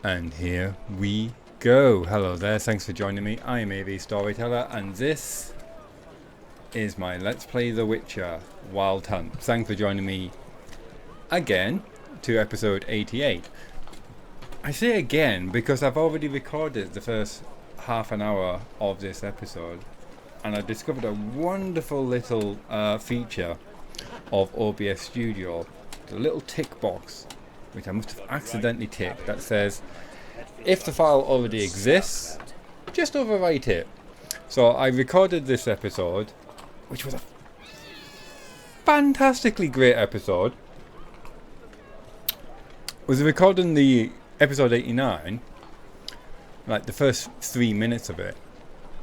And here we go. Hello there, thanks for joining me. I am Avstoryteller, and this is my Let's Play The Witcher Wild Hunt. Thanks for joining me again to episode 88. I say again because I've already recorded the first half an hour of this episode, and I discovered a wonderful little feature of OBS Studio, the little tick box which I must have accidentally ticked, that says if the file already exists, just overwrite it. So I recorded this episode, which was a fantastically great episode. Was recording the episode 89, like the first 3 minutes of it,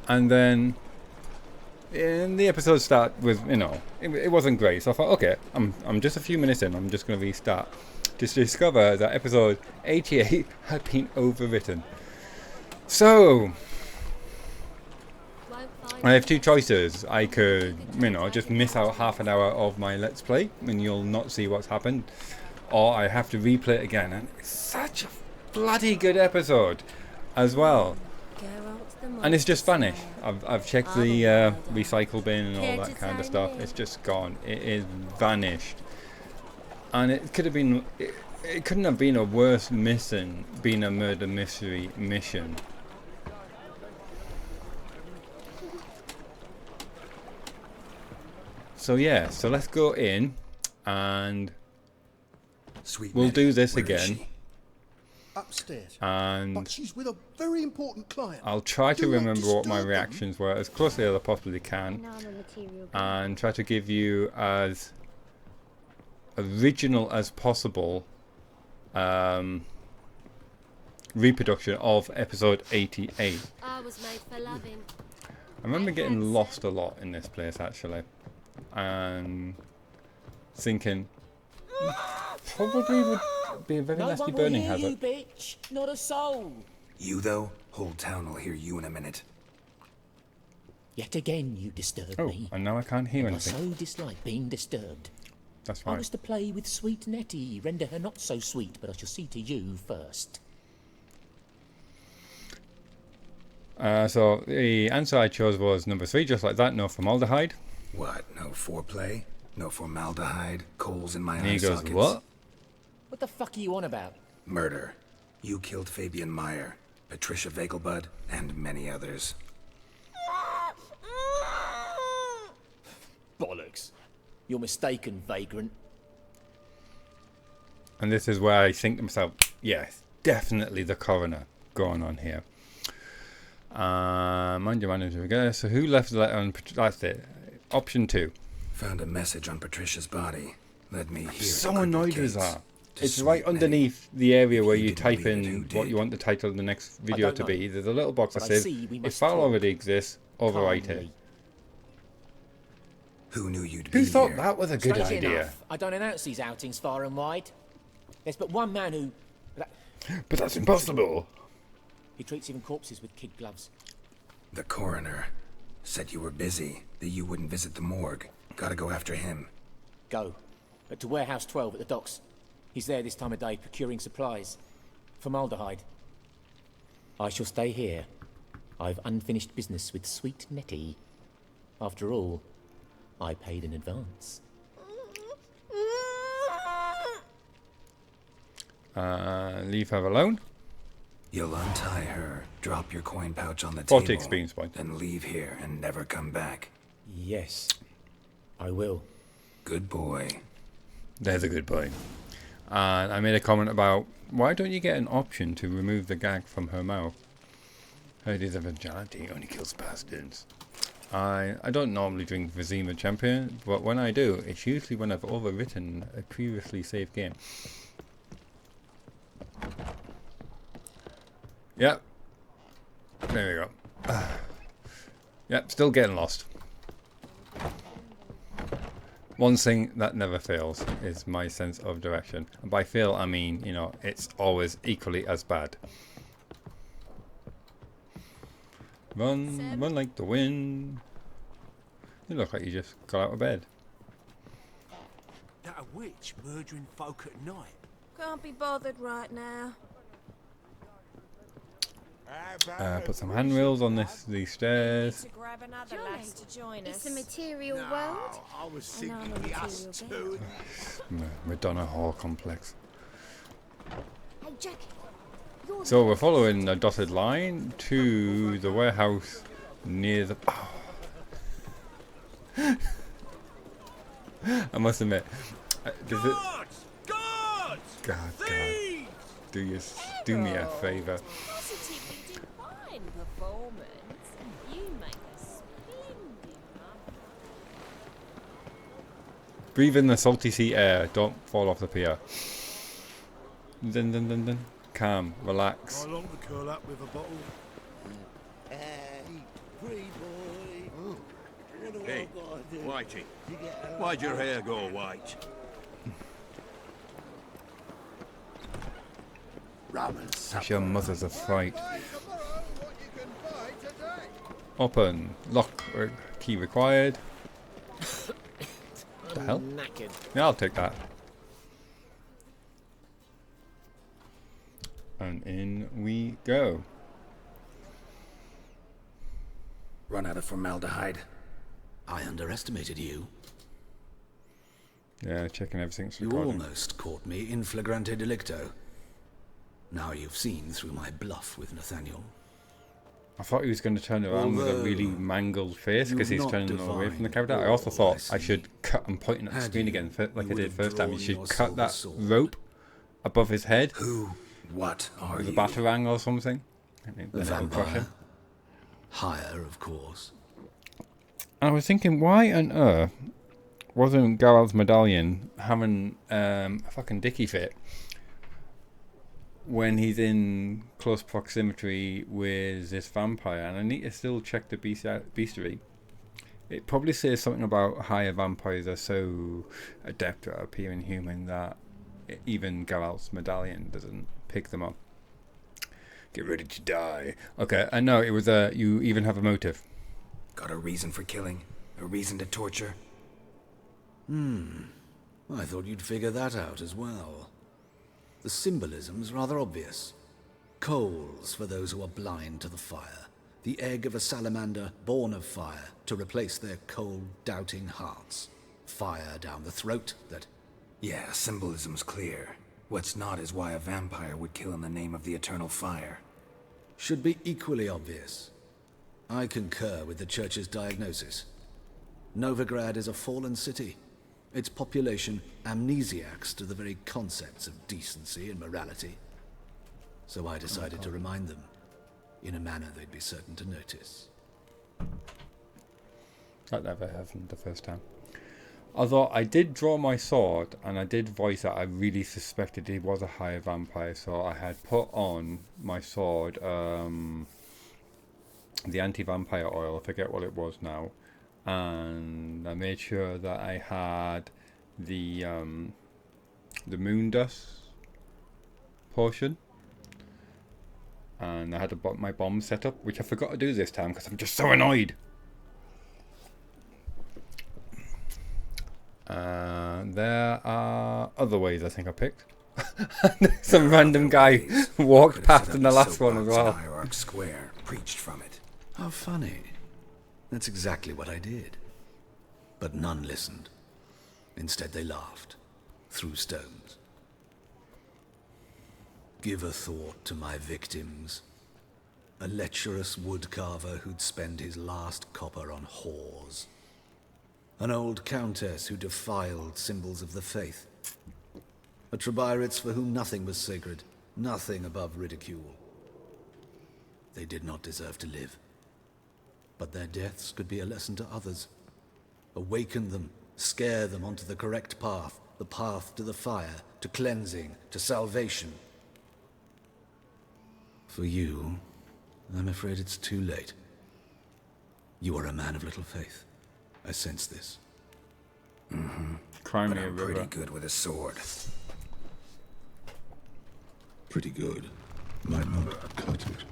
and then in the episode start with, it wasn't great. So I thought, okay, I'm just a few minutes in, I'm just going to restart. Just to discover that episode 88 had been overwritten. So I have two choices. I could, just miss out half an hour of my Let's Play and you'll not see what's happened, or I have to replay it again, and it's such a bloody good episode as well. And it's just vanished. I've checked the recycle bin and all that kind of stuff. It's just gone. It is vanished. And it could have been, it couldn't have been a worse mission, being a murder mystery mission. So yeah, so let's go in and we'll do this again. Upstairs. And but she's with a very important client. I'll try to remember what my reactions were as closely as I possibly can, and try to give you as original as possible reproduction of episode 88. I was made for loving. I remember getting lost a lot in this place actually, and thinking probably would be a very nasty burning hazard. You bitch, not a soul. You though, whole town will hear you in a minute. Yet again you disturb me. And now I can't hear I anything. so dislike being disturbed. That's I right. was to play with sweet Nettie, render her not so sweet, but I shall see to you first. So the answer I chose was number 3, just like that, no formaldehyde. What, no foreplay? No formaldehyde? Coals in my And eye he goes, sockets? what? What the fuck are you on about? Murder. You killed Fabian Meyer, Patricia Vegelbud, and many others. Bollocks. You're mistaken, vagrant. And this is where I think to myself, yes, definitely the coroner going on here. Mind your manager. So who left the letter on? That's it. Option 2. Found a message on Patricia's body. Led me here. So annoyed with that. It's right underneath the area where you type in what you want the title of the next video to be. There's a little box that says, if file already exists, overwrite it. Who knew you'd be Who thought here? that was a good Strangely idea? enough, I don't announce these outings far and wide. There's but one man who... But that's impossible. He treats even corpses with kid gloves. The coroner. Said you were busy, that you wouldn't visit the morgue. Gotta go after him. Go. But to Warehouse 12 at the docks. He's there this time of day procuring supplies. Formaldehyde. I shall stay here. I've unfinished business with sweet Nettie. After all, I paid in advance. Leave her alone. You'll untie her, drop your coin pouch on the 40 table, experience points. and leave here and never come back. Yes, I will. Good boy. There's a good boy. And I made a comment about, why don't you get an option to remove the gag from her mouth? Heard is a virginity only kills bastards. I don't normally drink Vizima Champion, but when I do, it's usually when I've overwritten a previously saved game. Yep. There we go. Yep, still getting lost. One thing that never fails is my sense of direction. And by fail, I mean, it's always equally as bad. Run, run like the wind. You look like you just got out of bed. That a witch murdering folk at night? Can't be bothered right now. Put some handrails on these stairs. To grab another lass to join us. It's a material world. I was And I'm a thinking us material two. Madonna Hall complex. Hey, Jack. You're So we're following a dotted line to the warehouse near the... Oh. I must admit, does it... God, do me a favour. Positively divine performance. You make a splendid mum. Breathe in the salty sea air. Don't fall off the pier. Dun, dun, dun, dun. Calm, relax. I long to curl up with a bottle. Hey, pretty boy. What do Hey, I gotta do Whitey, to get a why'd your hair go white? rum and It's supper? your mother's a fright. Open. Lock. Key required. What the hell? Knackered. Yeah, I'll take that. And in we go. Run out of formaldehyde. I underestimated you. Yeah, checking everything's You recording. almost caught me in flagrante delicto. Now you've seen through my bluff with Nathaniel. I thought he was going to turn around with a really mangled face because he's you've not turning away from the divined character. I also all thought I I should see. cut and pointing at the Had screen you, again, like you I would did have first time. You drawn should your cut silver that sword. rope above his head Who? What are with a you? batarang or something. And A then it'll crush him. vampire. Higher, of course. And I was thinking, why on earth wasn't Geralt's medallion having a fucking dicky fit when he's in close proximity with this vampire? And I need to still check the bestiary. It probably says something about higher vampires are so adept at appearing human that even Geralt's medallion doesn't pick them up. Get ready to die. Okay, I know it was you even have a motive. Got a reason for killing? A reason to torture? I thought you'd figure that out as well. The symbolism's rather obvious. Coals for those who are blind to the fire. The egg of a salamander born of fire to replace their cold, doubting hearts. Fire down the throat that... Yeah, symbolism's clear. What's not is why a vampire would kill in the name of the eternal fire. should be equally obvious. I concur with the Church's diagnosis. Novigrad is a fallen city. Its population amnesiacs to the very concepts of decency and morality. So I decided to remind them, in a manner they'd be certain to notice. That never happened the first time. Although I did draw my sword, and I did voice that I really suspected he was a higher vampire, so I had put on my sword the anti-vampire oil, I forget what it was now, and I made sure that I had the moon dust potion, and I had my bomb set up, which I forgot to do this time because I'm just so annoyed. There are other ways I think I picked. Some random guy walked past in the last one as well. Hierarch Square, preached from it. How funny. That's exactly what I did. But none listened. Instead they laughed, threw stones. Give a thought to my victims. A lecherous woodcarver who'd spend his last copper on whores. An old countess who defiled symbols of the faith. A Trebirates for whom nothing was sacred, nothing above ridicule. They did not deserve to live. But their deaths could be a lesson to others. Awaken them, scare them onto the correct path, the path to the fire, to cleansing, to salvation. For you, I'm afraid it's too late. You are a man of little faith. I sense this. Cry But me a I'm pretty river. good with a sword. Pretty good. Might not cut it.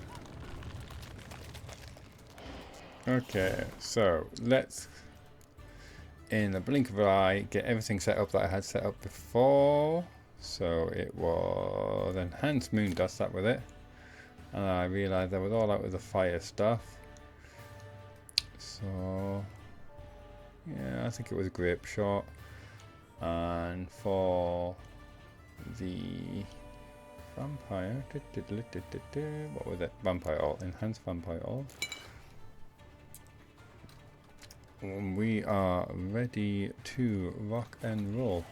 Okay, so let's, in the blink of an eye, get everything set up that I had set up before. So it was enhanced moon dust, that was it. And I realised I was all out with the fire stuff. So yeah, I think it was a grape shot. And for the vampire, what was it? Vampire oil, enhanced vampire oil. We are ready to rock and roll.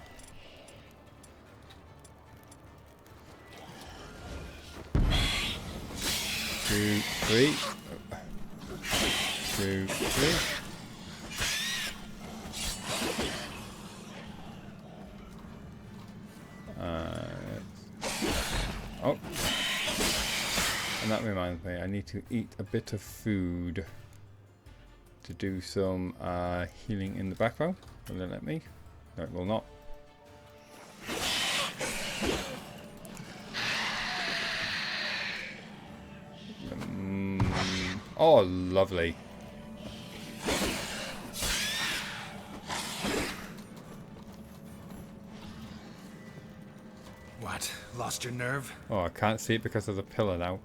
Two, three. 2, 3. Oh, and that reminds me, I need to eat a bit of food to do some healing in the background. Will it let me? No, it will not. Oh, lovely. What? Lost your nerve? Oh, I can't see it because of the pillar now.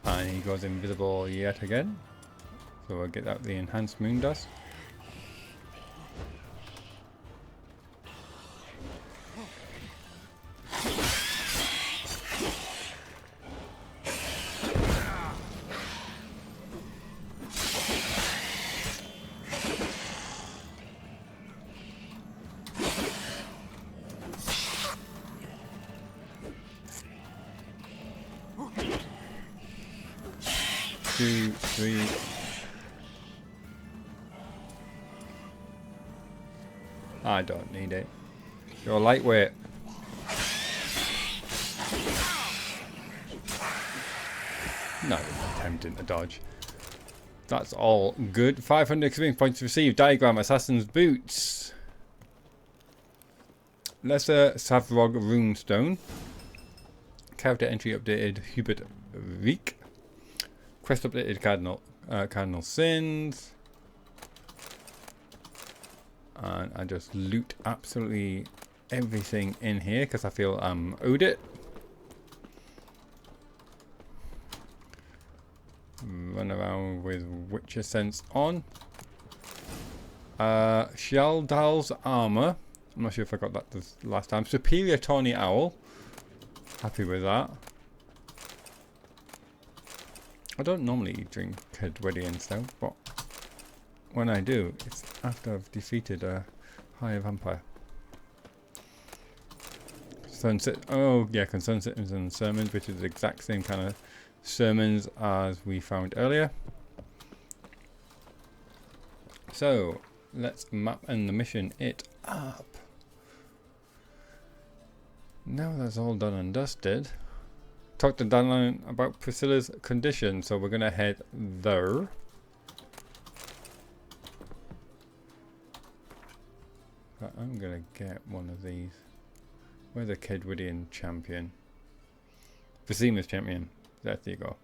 And he goes invisible yet again. So we'll get out the enhanced moon dust. Two, three. I don't need it. You're lightweight. No, attempting to dodge. That's all good. 500 experience points received. Diagram, Assassin's Boots. Lesser Savrog Runestone. Character entry updated Hubert Reek. Quest updated Carnal Sins. And I just loot absolutely everything in here because I feel I'm owed it. Run around with Witcher Sense on. Sheldal's Armour. I'm not sure if I got that this last time. Superior Tawny Owl. Happy with that. I don't normally drink Kedwedian Stout, but when I do, it's after I've defeated a higher vampire. Sunset. Oh, yeah, Concerned Citizen Sermons, which is the exact same kind of sermons as we found earlier. So, let's map and the mission it up. Now that's all done and dusted. Talked to Danline about Priscilla's condition, so we're gonna head there. But I'm gonna get one of these. Where's the Kedwedian champion? Vizima's champion. There you go.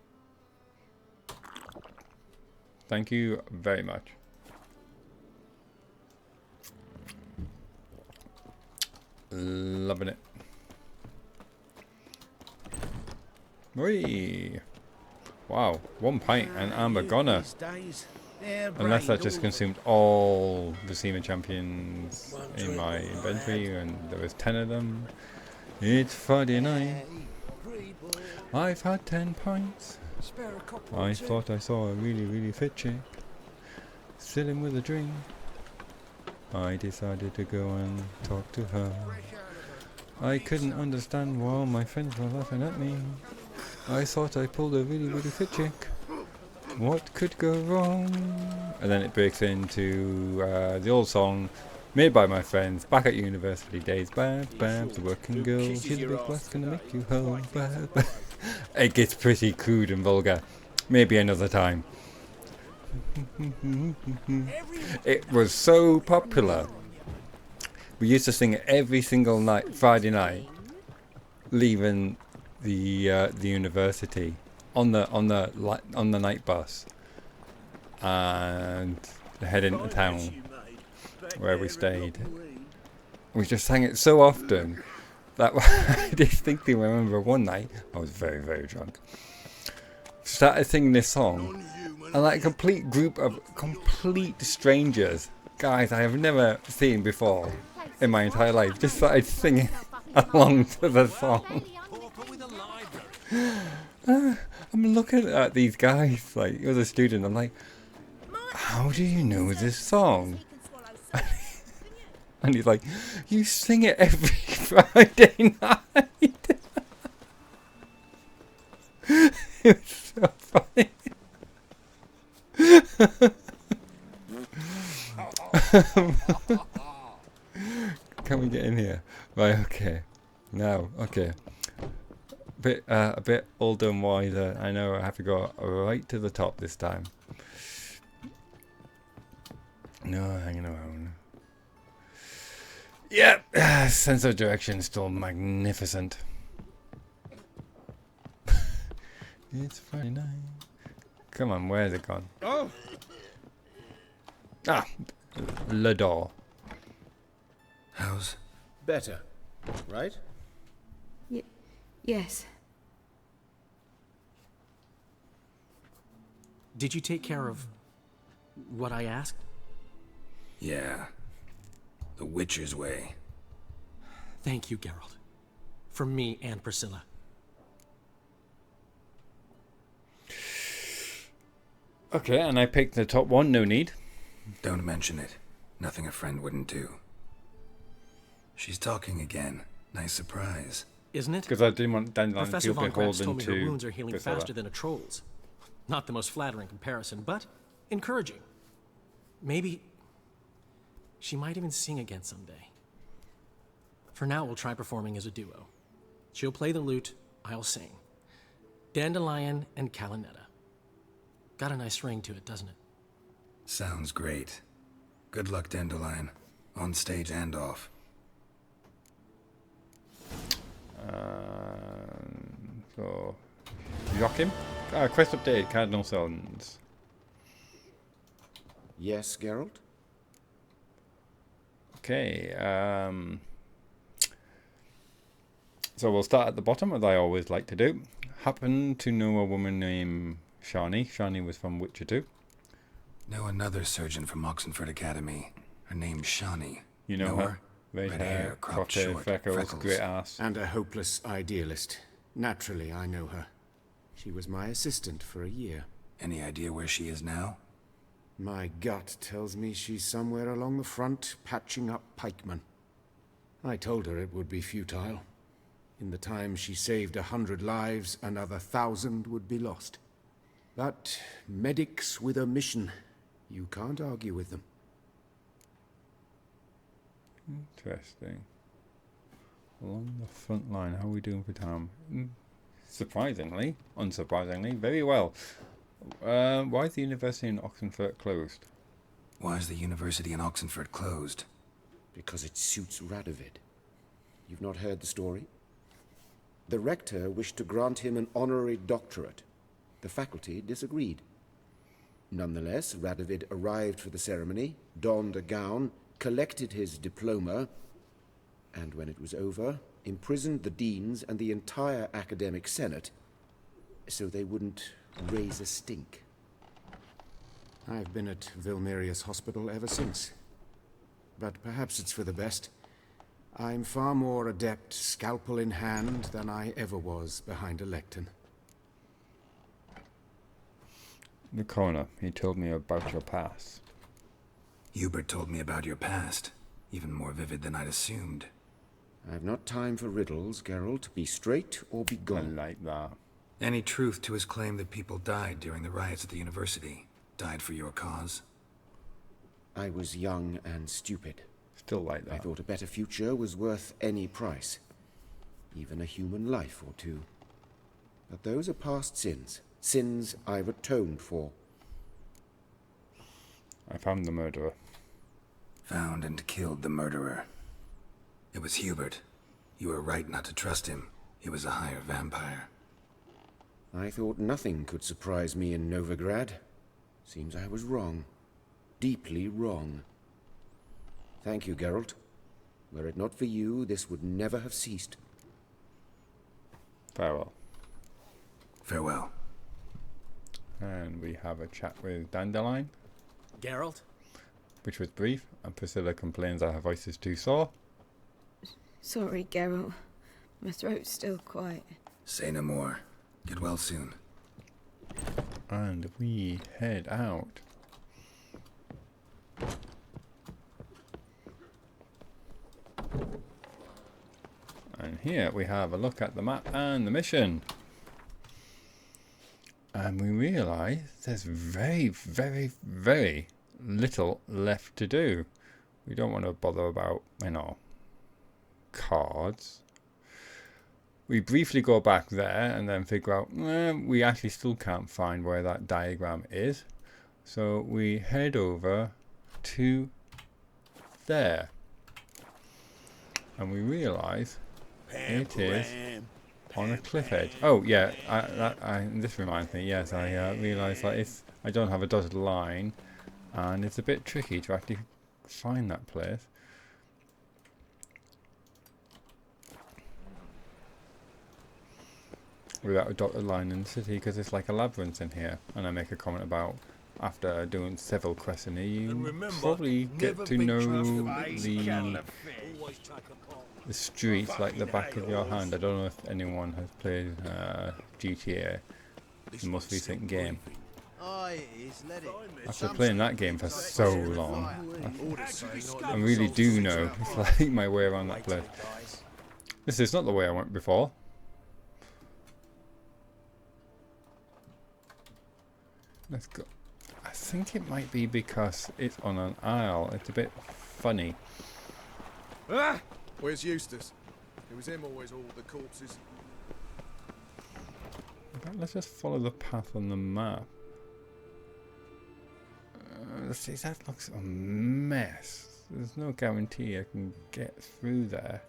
Thank you very much. Loving it. Whee! Wow, 1 pint and I'm gonna. Unless I just consumed all the Vizima champions in my inventory and there was 10 of them. It's Friday night. I've had 10 pints. I thought I saw a really fit chick sitting with a drink. I decided to go and talk to her. I couldn't understand why all my friends were laughing at me. I thought I pulled a really fit chick. What could go wrong? And then it breaks into the old song made by my friends back at university days. Bab, Bab, the working girl. She's a big what's gonna make you home. Bab, Bab. It gets pretty crude and vulgar. Maybe another time. It was so popular. We used to sing it every single night, Friday night, leaving the university on the night bus, and head into town where we stayed. We just sang it so often that I distinctly remember one night I was very, very drunk. Started singing this song, and like a complete group of complete strangers, guys I have never seen before in my entire life, just started singing along to the song. I'm looking at these guys, like, you're the student, I'm like, how do you know this song? And he's like, you sing it every Friday night. It was so funny. Can we get in here? Right, okay. Now, okay. A bit older and wiser. I know I have to go right to the top this time. No hanging around. Yep, sense of direction still magnificent. It's Friday night. Come on, where's it gone? Oh, Ah, le door. How's... better, right? Yes. Did you take care of what I asked? Yeah. The Witcher's way. Thank you, Geralt. From me and Priscilla. Okay, and I picked the top one, no need. Don't mention it. Nothing a friend wouldn't do. She's talking again. Nice surprise. Isn't it? Because I didn't want Dandelion to Professor feel Von Gratz beholden told me her to wounds are healing Priscilla. faster than a troll's. Not the most flattering comparison, but encouraging. Maybe she might even sing again someday. For now, we'll try performing as a duo. She'll play the lute, I'll sing. Dandelion and Calinetta. Got a nice ring to it, doesn't it? Sounds great. Good luck, Dandelion. On stage and off. So, Joachim? Quest update, Carnal Sins. Yes, Geralt? Okay, so we'll start at the bottom, as I always like to do. Happen to know a woman named Shani. Shani was from Witcher 2. Know another surgeon from Oxenford Academy. Her name's Shani. You know her? Red hair, cropped cropped short, freckles, great ass. And a hopeless idealist. Naturally, I know her. She was my assistant for a year. Any idea where she is now? My gut tells me she's somewhere along the front, patching up pikemen. I told her it would be futile. In the time she saved 100 lives, another 1,000 would be lost. But medics with a mission, you can't argue with them. Interesting. Along the front line, how are we doing for time? Surprisingly, unsurprisingly, very well. Why is the university in Oxenford closed? Why is the university in Oxenford closed? Because it suits Radovid. You've not heard the story? The rector wished to grant him an honorary doctorate. The faculty disagreed. Nonetheless, Radovid arrived for the ceremony, donned a gown, collected his diploma, and when it was over, imprisoned the deans and the entire academic senate so they wouldn't raise a stink. I've been at Vilmerius Hospital ever since. But perhaps it's for the best. I'm far more adept scalpel in hand than I ever was behind a lectern. The coroner, he told me about your past. Hubert told me about your past. Even more vivid than I'd assumed. I've not time for riddles, Geralt. Be straight or be I gone. like that. Any truth to his claim that people died during the riots at the university? Died for your cause? I was young and stupid. Still like I that. thought a better future was worth any price. Even a human life or two. But those are past sins. Sins I've atoned for. I found the murderer. Found and killed the murderer. It was Hubert. You were right not to trust him. He was a higher vampire. I thought nothing could surprise me in Novigrad. Seems I was wrong. Deeply wrong. Thank you, Geralt. Were it not for you, this would never have ceased. Farewell. Farewell. And we have a chat with Dandelion, Geralt? which was brief, and Priscilla complains that her voice is too sore. Sorry, Geralt. My throat's still quite... Say no more. Get well soon. And we head out. And here we have a look at the map and the mission. And we realise there's very, very, very little left to do. We don't want to bother about, cards. We briefly go back there and then figure out we actually still can't find where that diagram is. So we head over to there. And we realise it is on a cliff edge. Oh yeah, this reminds me, yes, I realised that I don't have a dotted line and it's a bit tricky to actually find that place. Without a dotted line in the city, because it's like a labyrinth in here. And I make a comment about after doing several quests in here, you probably get to know the streets like the back of your hand. I don't know if anyone has played GTA, the most recent game. After playing that game for so long, I really do know it's like my way around that place. This is not the way I went before. Let's go. I think it might be because it's on an aisle. It's a bit funny. Ah! Where's Eustace? It was him always all the corpses. Let's just follow the path on the map. Let's see, that looks a mess. There's no guarantee I can get through there.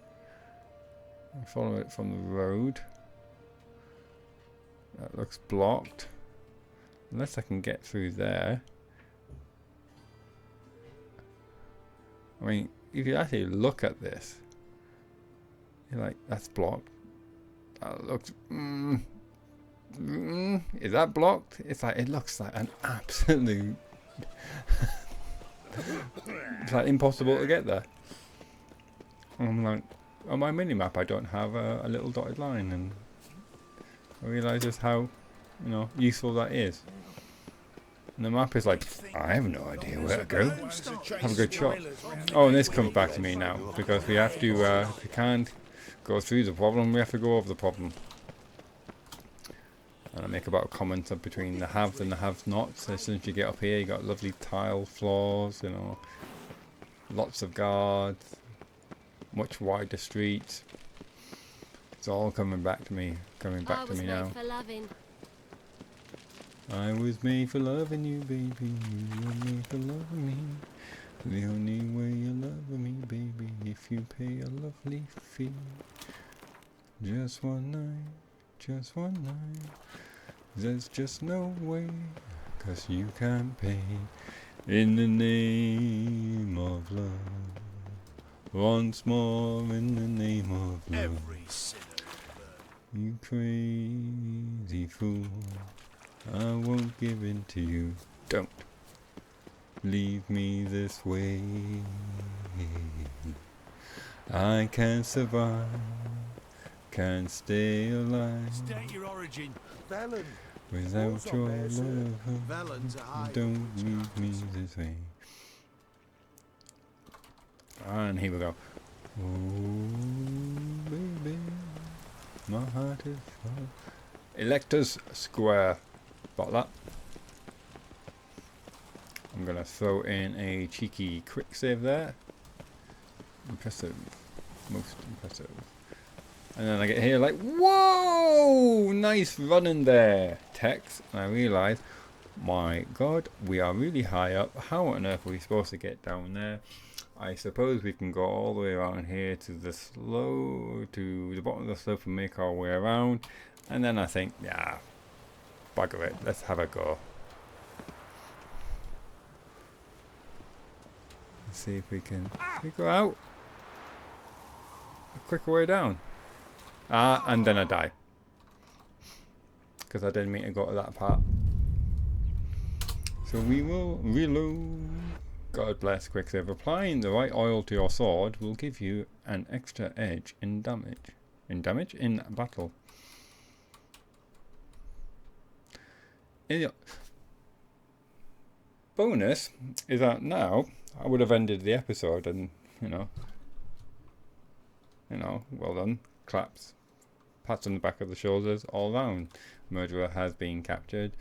I follow it from the road. That looks blocked. Unless I can get through there. I mean, if you actually look at this, you're like, that's blocked. That looks... is that blocked? It's like, it looks like an absolute... it's like impossible to get there. I'm like, on my mini-map I don't have a little dotted line, and I realise just how, useful that is. And the map is like, I have no idea where to go. Have a good shot. Oh, and this comes back to me now, because we have to, if we can't go through the problem, we have to go over the problem. And I make about comments between the haves and the have-nots. As soon as you get up here, you got lovely tile floors, lots of guards, much wider streets. It's all coming back to me now. I was made for loving you, baby. You were made for loving me. The only way you love me, baby, if you pay a lovely fee. Just one night. There's just no way, 'cause you can't pay. In the name of love. Once more in the name of love. You crazy fool. I won't give in to you. Don't leave me this way. I can't survive. Can't stay alive. State your origin. Velen. Without your love. Don't leave me this way. And here we go. Oh, baby. My heart is full. Elector's Square. Bought that. I'm gonna throw in a cheeky quick save there. Impressive. Most impressive. And then I get here like, whoa! Nice running there. Text. And I realise, my god, we are really high up. How on earth are we supposed to get down there? I suppose we can go all the way around here to the bottom of the slope and make our way around. And then I think, yeah, bugger it, let's have a go. Let's see if we can figure out a quicker way down. And then I die. Because I didn't mean to go to that part. So we will reload. God bless Quicksilver. Applying the right oil to your sword will give you an extra edge in damage. In battle. Bonus is that now I would have ended the episode and, you know, well done. Claps. Pats on the back of the shoulders all round. Murderer has been captured.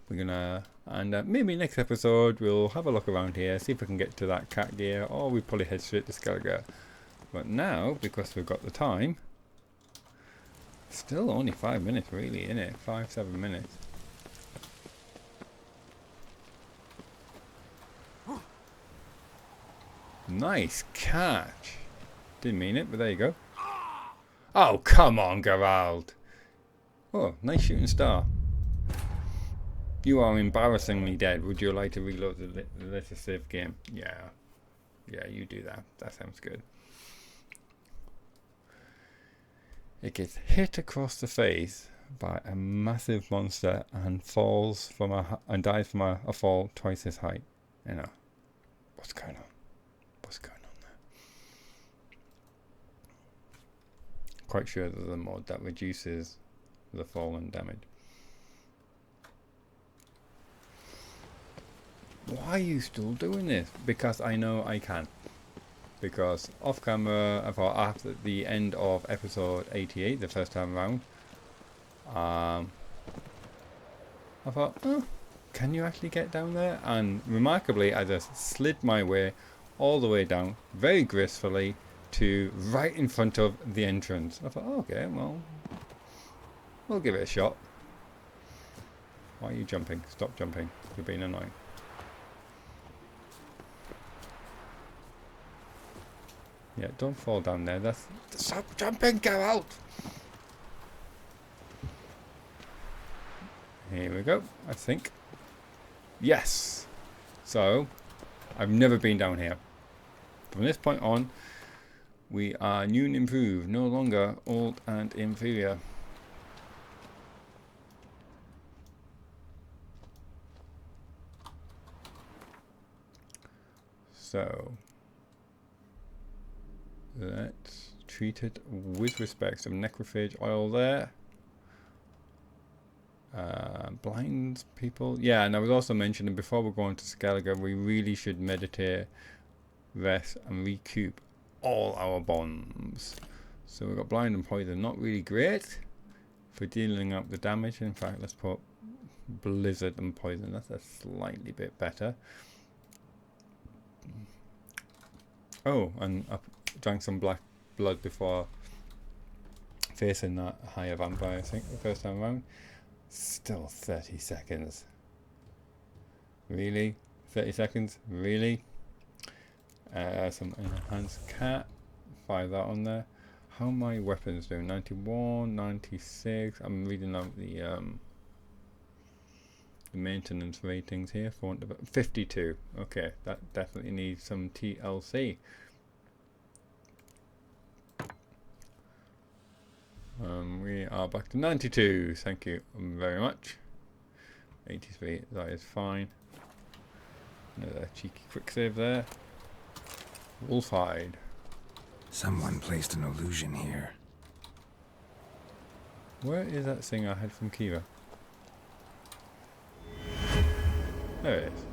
We're gonna, and maybe next episode we'll have a look around here, see if we can get to that cat gear, or we probably head straight to Skellige. But now, because we've got the time, still only 5 minutes really, isn't it? 5-7 minutes. Nice catch. Didn't mean it, but there you go. Oh, come on, Geralt. Oh, nice shooting star. You are embarrassingly dead. Would you like to reload the latest save game? Yeah. Yeah, you do that. That sounds good. It gets hit across the face by a massive monster and falls from and dies from a fall twice his height. You know. What's going on? What's going on there? Quite sure there's a mod that reduces the fall and damage. Why are you still doing this? Because I know I can. Because off camera, I thought after the end of episode 88, the first time around, I thought, oh, can you actually get down there? And remarkably, I just slid my way all the way down, very gracefully, to right in front of the entrance. I thought, oh, okay, well, we'll give it a shot. Why are you jumping? Stop jumping. You're being annoying. Yeah, don't fall down there. That's stop jumping, go out. Here we go, I think. Yes. So, I've never been down here. From this point on, we are new and improved, no longer old and inferior. So, let's treat it with respect. Some necrophage oil there. Blinds people. Yeah, and I was also mentioning before we're going to Skellige, we really should meditate, rest, and recoup all our bombs. So we've got blind and poison. Not really great for dealing up the damage. In fact, let's put blizzard and poison. That's a slightly bit better. Oh, and I drank some black blood before facing that higher vampire, I think, the first time around. Still 30 seconds. Really? 30 seconds? Really? Some enhanced cat. Fire that on there. How are my weapons doing? 91, 96. I'm reading out the maintenance ratings here. 52. Okay, that definitely needs some TLC. We are back to 92. Thank you very much. 83. That is fine. Another cheeky quick save there. Wolfhide. Someone placed an illusion here. Where is that thing I had from Kiva? There it is.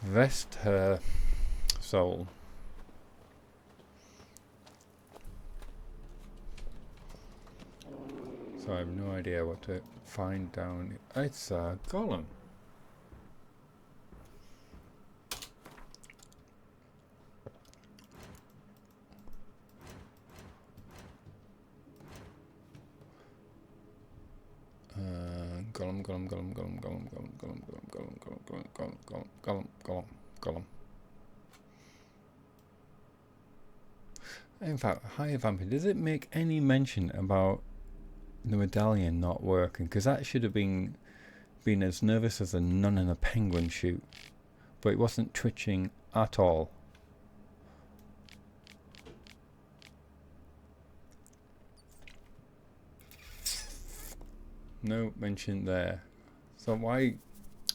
Rest her soul. So I have no idea what to find down. It's a golem. Gollum, Gollum, Gollum, Gollum, Gollum, Gollum, Gollum, Gollum, Gollum, Gollum, Gollum, Gollum, Gollum, Gollum, Gollum. In fact, hi Vampy, does it make any mention about the medallion not working? Because that should have been as nervous as a nun in a penguin shoot, but it wasn't twitching at all. No mention there. So why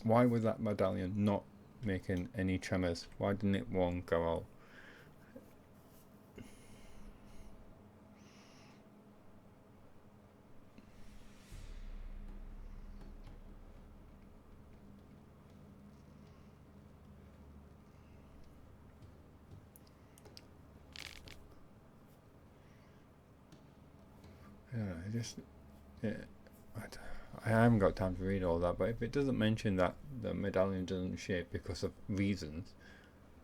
was that medallion not making any tremors? Why didn't it one go out? I haven't got time to read all that, but if it doesn't mention that the medallion doesn't shape because of reasons,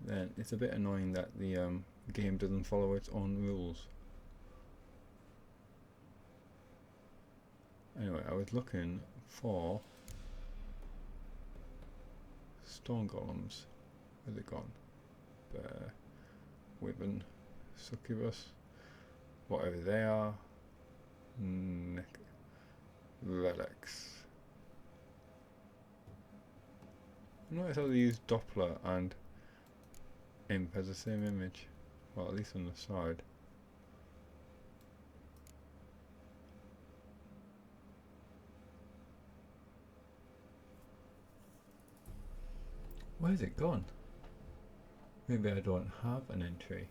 then it's a bit annoying that the game doesn't follow its own rules. Anyway, I was looking for stone golems. Where's it gone? Bear, Wyvern, Succubus, whatever they are. Relics. Notice how they use Doppler and Imp as the same image. Well, at least on the side. Where's it gone? Maybe I don't have an entry.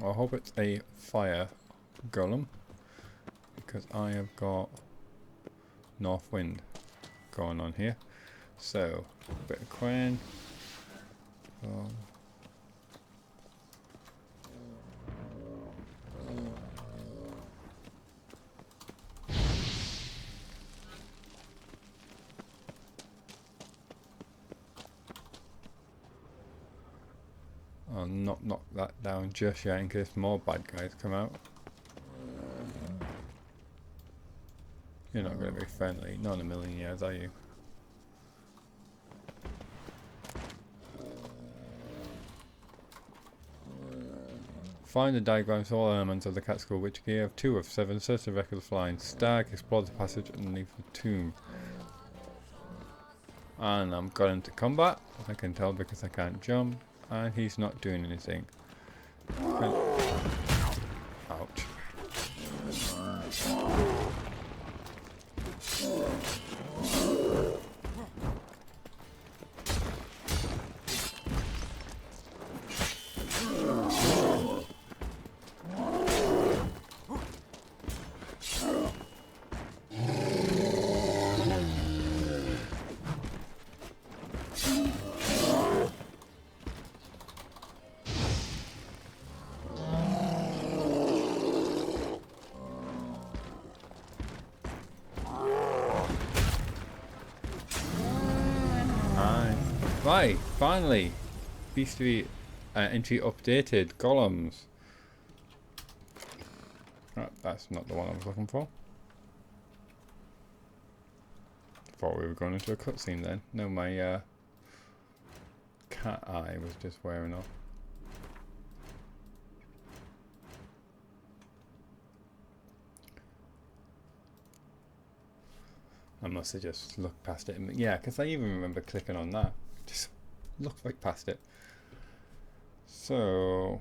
I hope it's a fire golem, because I have got north wind going on here. So, a bit of quern. I'll not knock that down just yet in case more bad guys come out. You're not going to be friendly, not in a million years, are you? Find the diagrams for all elements of the Catskill Witch Gear of 2 of 7, search the record of flying stag, explore the passage underneath the tomb. And I'm got into combat, I can tell because I can't jump. And he's not doing anything. Ouch. Right, finally, Beastry entry updated, golems. That's not the one I was looking for. Thought we were going into a cutscene then. No, my cat eye was just wearing off. I must have just looked past it. Yeah, because I even remember clicking on that. Just looked right past it. So,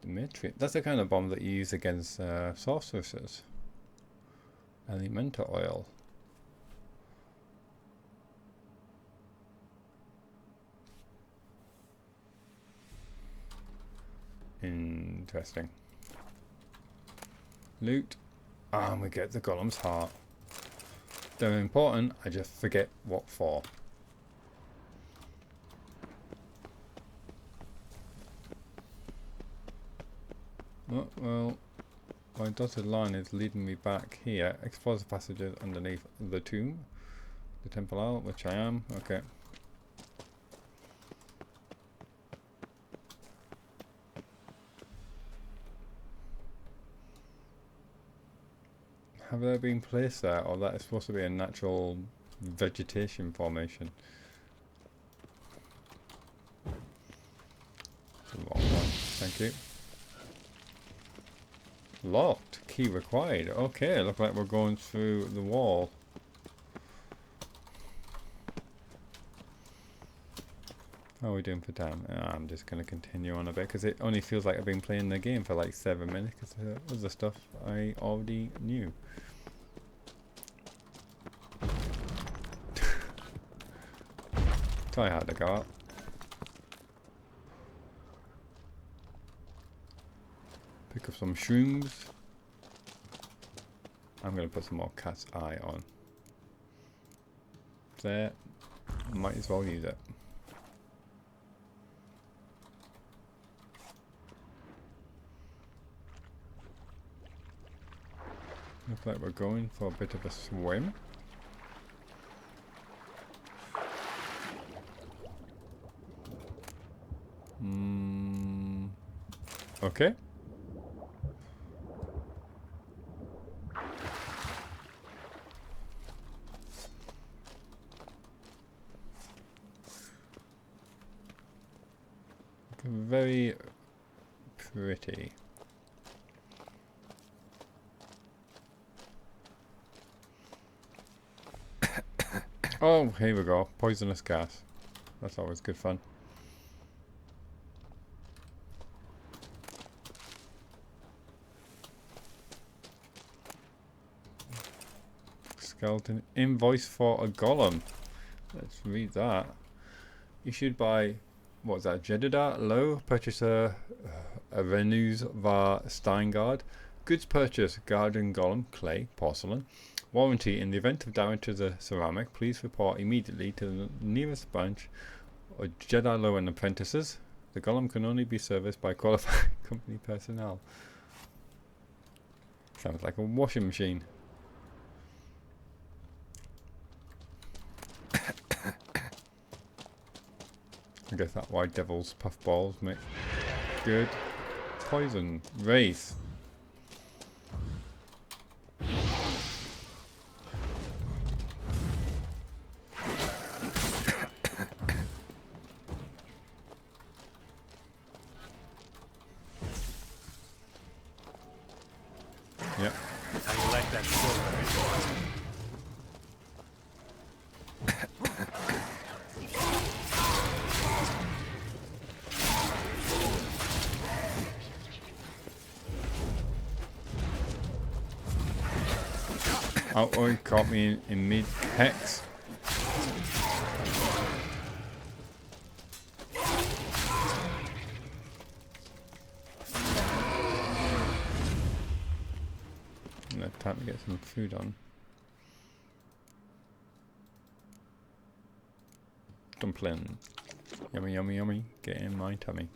the Matrix. That's the kind of bomb that you use against sorceresses. Elemental oil. Interesting. Loot. And we get the golem's heart. They're important, I just forget what for. Oh, well, my dotted line is leading me back here. Explore the passages underneath the tomb. The temple out, which I am. Okay. have they been placed there, or that is supposed to be a natural vegetation formation? It's a long one. Thank you. Locked. Key required. Okay, look like we're going through the wall. How are we doing for time? I'm just going to continue on a bit because it only feels like I've been playing the game for like 7 minutes because the other stuff I already knew. Try hard to go up. Pick up some shrooms. I'm going to put some more cat's eye on. There. Might as well use it. Looks like we're going for a bit of a swim. Okay. Very pretty. Oh, here we go. Poisonous gas. That's always good fun. Skeleton invoice for a golem. Let's read that. Issued by, what's that? Jedediah Low, purchaser Renus var Steingard. Goods purchase garden golem, clay, porcelain. Warranty: in the event of damage to the ceramic, please report immediately to the nearest branch or Jedi Low and apprentices. The golem can only be serviced by qualified company personnel. Sounds like a washing machine. I guess that white devil's puffballs make good. Poison. Race. Yep. How you like that silver? Oh, he caught me in mid-hex. Time to get some food on. Dumpling. Yummy, yummy, yummy. Get in my tummy.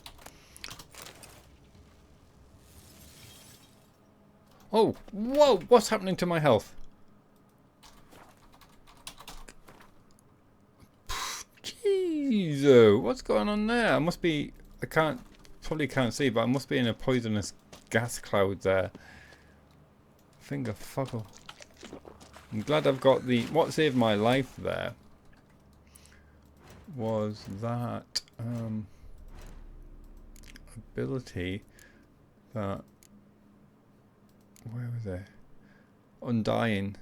Oh, whoa! What's happening to my health? Jeez, what's going on there? I must be. Probably can't see, but I must be in a poisonous gas cloud there. Finger fuckle. I'm glad I've got the. What saved my life there was that ability that. Where was it? Undying.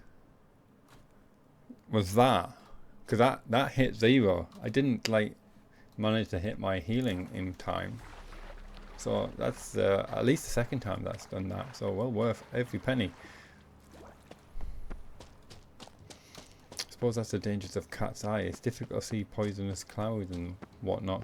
Was that? Because that hit 0. I didn't manage to hit my healing in time. So that's at least the second time that's done that. So well worth every penny. I suppose that's the dangers of cat's eye. It's difficult to see poisonous clouds and whatnot.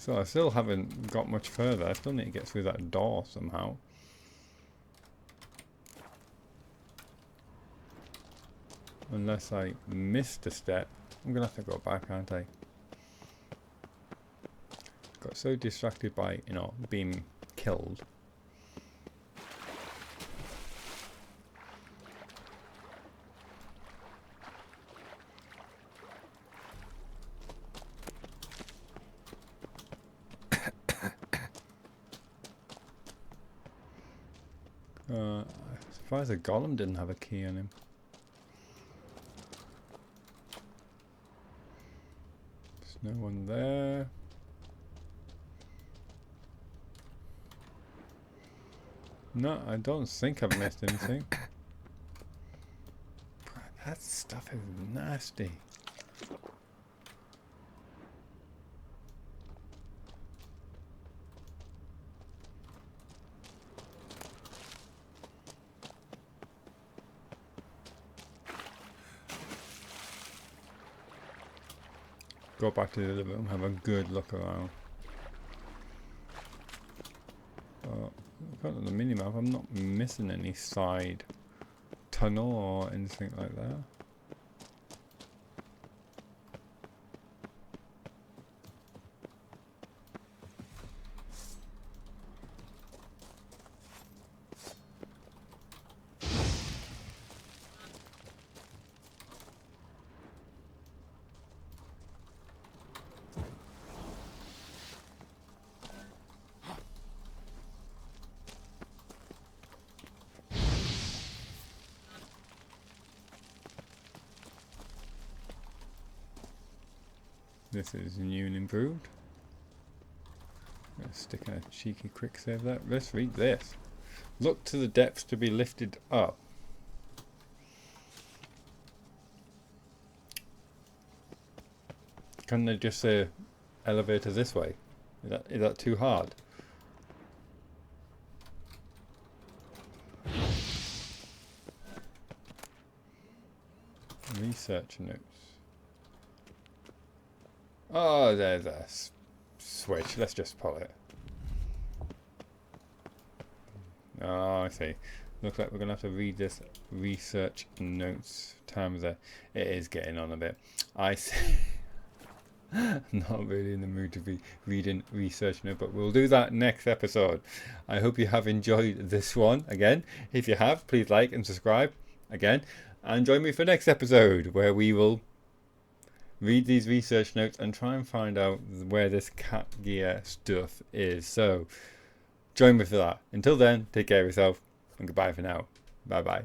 So I still haven't got much further. I still need to get through that door somehow. Unless I missed a step. I'm going to have to go back, aren't I? Got so distracted by, you know, being killed. Surprised the golem didn't have a key on him. There's no one there. No, I don't think I've missed anything. That stuff is nasty. Go back to the other room, have a good look around. Looking at the minimap, I'm not missing any side tunnel or anything like that. This is new and improved. Gonna stick a cheeky quick save there. Let's read this. Look to the depths to be lifted up. Can they just say elevator this way? Is that too hard? Research notes. Oh, there's a switch. Let's just pull it. Oh, I see. Looks like we're going to have to read this research notes times there. It is getting on a bit. I see. Not really in the mood to be reading research notes, but we'll do that next episode. I hope you have enjoyed this one. Again, if you have, please like and subscribe again. And join me for next episode where we will read these research notes and try and find out where this cat gear stuff is. So join me for that. Until then, take care of yourself and goodbye for now. Bye bye.